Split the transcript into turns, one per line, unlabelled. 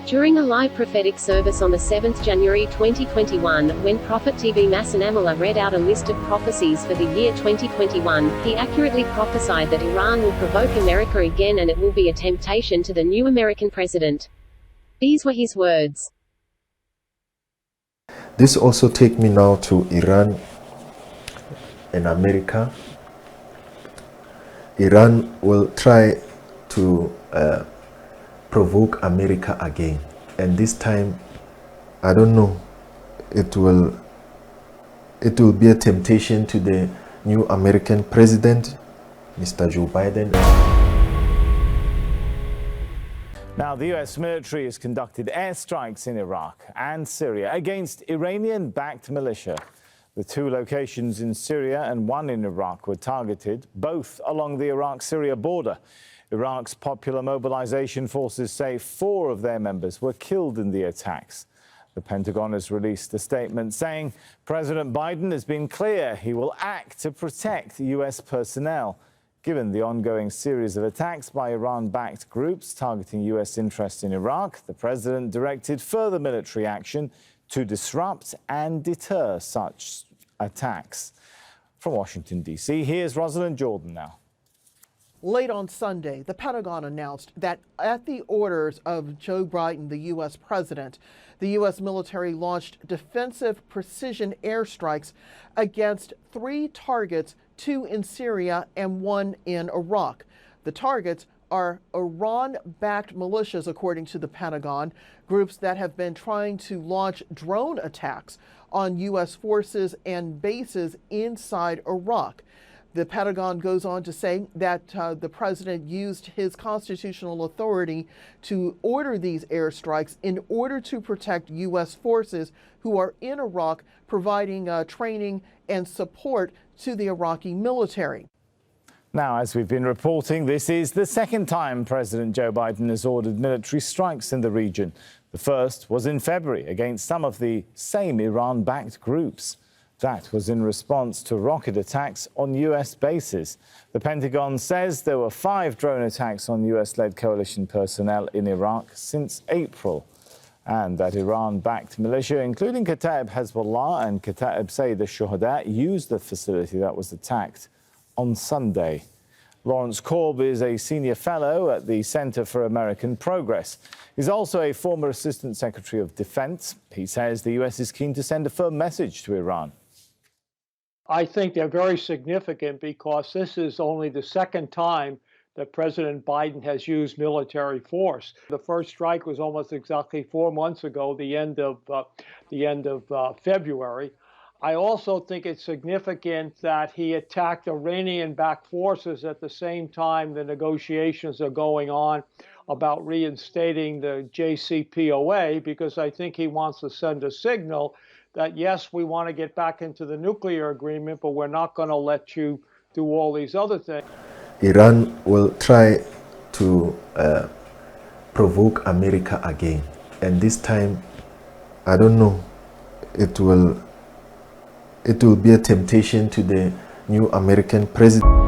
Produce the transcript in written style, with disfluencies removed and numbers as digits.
During a live prophetic service on the 7th January 2021, when Prophet TB Masenamela read out a list of prophecies for the year 2021, he accurately prophesied that Iran will provoke America again and it will be a temptation to the new American president. These were his words.
This also takes me now to Iran and America. Iran will try to provoke America again, and this time I don't know, it will be a temptation to the new American president, Mr. Joe Biden.
Now, the US military has conducted airstrikes in Iraq and Syria against Iranian-backed militia. The two locations in Syria and one in Iraq were targeted, both along the Iraq-Syria border. Iraq's Popular Mobilization Forces say 4 of their members were killed in the attacks. The Pentagon has released a statement saying President Biden has been clear he will act to protect US personnel. Given the ongoing series of attacks by Iran-backed groups targeting US interests in Iraq, the president directed further military action to disrupt and deter such attacks. From Washington, D.C., here's Rosalind Jordan now.
Late on Sunday, the Pentagon announced that at the orders of Joe Biden, the U.S. president, the U.S. military launched defensive precision airstrikes against 3 targets, 2 in Syria and 1 in Iraq. The targets are Iran-backed militias, according to the Pentagon, groups that have been trying to launch drone attacks on U.S. forces and bases inside Iraq. The Pentagon goes on to say that the president used his constitutional authority to order these airstrikes in order to protect U.S. forces who are in Iraq, providing training and support to the Iraqi military.
Now, as we've been reporting, this is the second time President Joe Biden has ordered military strikes in the region. The first was in February against some of the same Iran-backed groups. That was in response to rocket attacks on U.S. bases. The Pentagon says there were 5 drone attacks on U.S.-led coalition personnel in Iraq since April, and that Iran-backed militia, including Kataib Hezbollah and Kataib Sayyid al-Shuhada, used the facility that was attacked on Sunday. Lawrence Korb is a senior fellow at the Center for American Progress. He's also a former Assistant Secretary of Defense. He says the U.S. is keen to send a firm message to Iran.
I think they're very significant because this is only the second time that President Biden has used military force. The first strike was almost exactly 4 months ago, the end of February. I also think it's significant that he attacked Iranian-backed forces at the same time the negotiations are going on about reinstating the JCPOA, because I think he wants to send a signal that, yes, we want to get back into the nuclear agreement, but we're not going to let you do all these other things.
Iran will try to provoke America again, and this time, I don't know, it will be a temptation to the new American president.